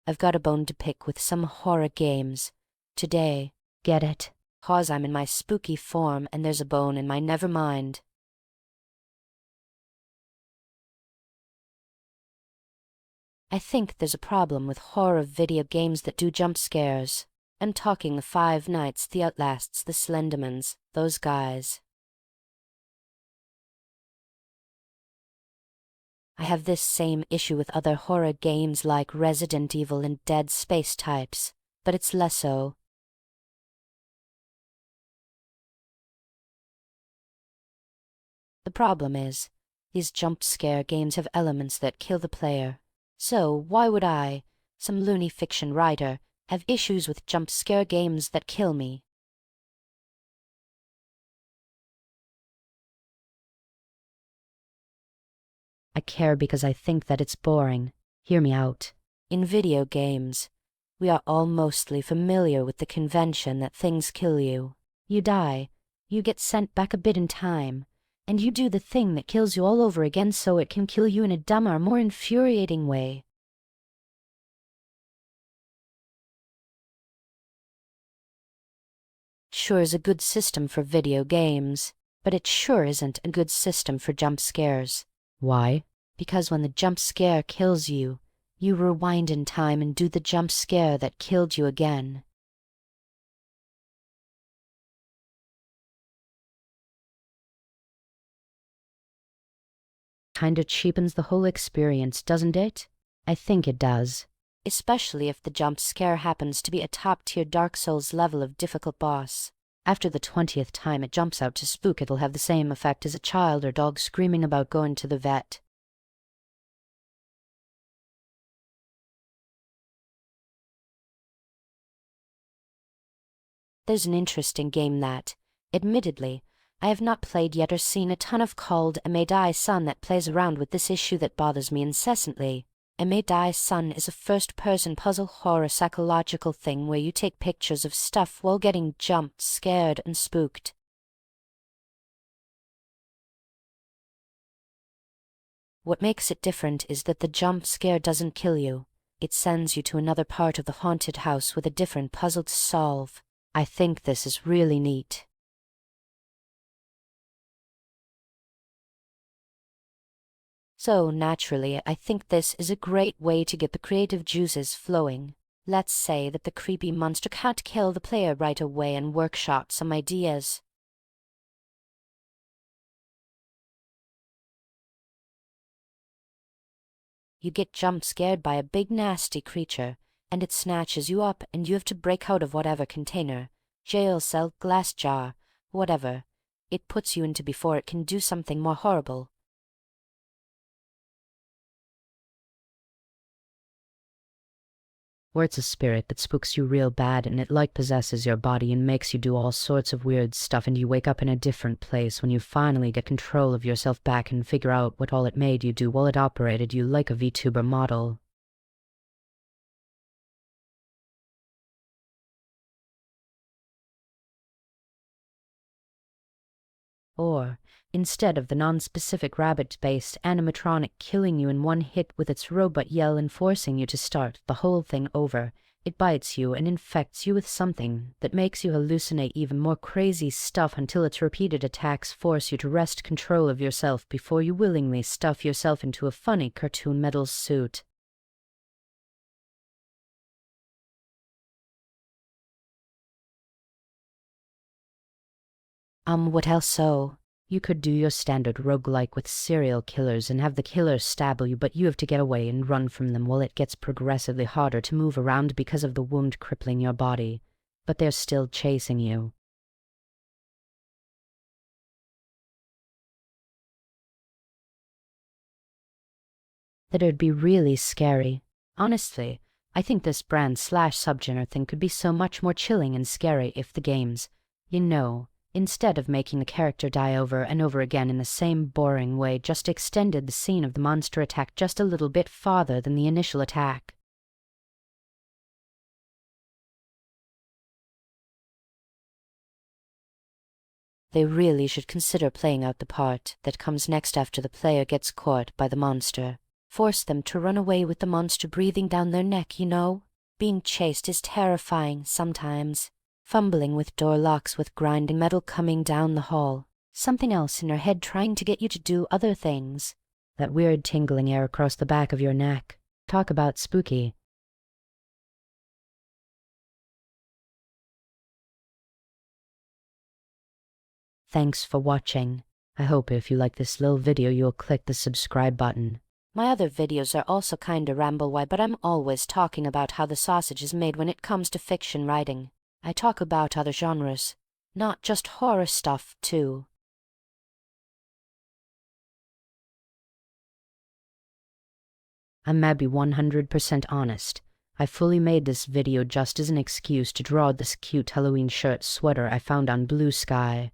I've got a bone to pick with some horror games. Today, get it? 'Cause I'm in my spooky form and there's a bone in my never mind. I think there's a problem with horror video games that do jump scares. I'm talking the Five Nights, the Outlasts, the Slendermans, those guys. I have this same issue with other horror games like Resident Evil and Dead Space types, but it's less so. The problem is, these jump scare games have elements that kill the player. So why would I, some loony fiction writer, have issues with jump scare games that kill me? I care because I think that it's boring. Hear me out. In video games, we are all mostly familiar with the convention that things kill you. You die, you get sent back a bit in time, and you do the thing that kills you all over again so it can kill you in a dumber, more infuriating way. Sure is a good system for video games, but it sure isn't a good system for jump scares. Why? Because when the jump scare kills you, you rewind in time and do the jump scare that killed you again. Kinda cheapens the whole experience, doesn't it? I think it does. Especially if the jump scare happens to be a top-tier Dark Souls level of difficult boss. After the 20th time it jumps out to spook, it'll have the same effect as a child or dog screaming about going to the vet. There's an interesting game that, admittedly, I have not played yet or seen a ton of called A May Die Son that plays around with this issue that bothers me incessantly. A May Die Son is a first-person puzzle horror psychological thing where you take pictures of stuff while getting jumped, scared, and spooked. What makes it different is that the jump scare doesn't kill you. It sends you to another part of the haunted house with a different puzzle to solve. I think this is really neat. So, naturally, I think this is a great way to get the creative juices flowing. Let's say that the creepy monster can't kill the player right away and workshop some ideas. You get jump scared by a big nasty creature, and it snatches you up and you have to break out of whatever container, jail cell, glass jar, whatever, it puts you into before it can do something more horrible. Or it's a spirit that spooks you real bad and it like possesses your body and makes you do all sorts of weird stuff and you wake up in a different place when you finally get control of yourself back and figure out what all it made you do while it operated you like a VTuber model. Or, instead of the non-specific rabbit-based animatronic killing you in one hit with its robot yell and forcing you to start the whole thing over, it bites you and infects you with something that makes you hallucinate even more crazy stuff until its repeated attacks force you to wrest control of yourself before you willingly stuff yourself into a funny cartoon metal suit. What else so? You could do your standard roguelike with serial killers and have the killer stab you, but you have to get away and run from them while it gets progressively harder to move around because of the wound crippling your body. But they're still chasing you. That'd be really scary. Honestly, I think this brand/subgenre thing could be so much more chilling and scary if the games, instead of making the character die over and over again in the same boring way, just extended the scene of the monster attack just a little bit farther than the initial attack. They really should consider playing out the part that comes next after the player gets caught by the monster. Force them to run away with the monster breathing down their neck, you know. Being chased is terrifying sometimes. Fumbling with door locks with grinding metal coming down the hall. Something else in your head trying to get you to do other things. That weird tingling air across the back of your neck. Talk about spooky. Thanks for watching. I hope if you like this little video you'll click the subscribe button. My other videos are also kinda ramble-wide, but I'm always talking about how the sausage is made when it comes to fiction writing. I talk about other genres, not just horror stuff, too. I'm maybe 100% honest. I fully made this video just as an excuse to draw this cute Halloween shirt sweater I found on Blue Sky.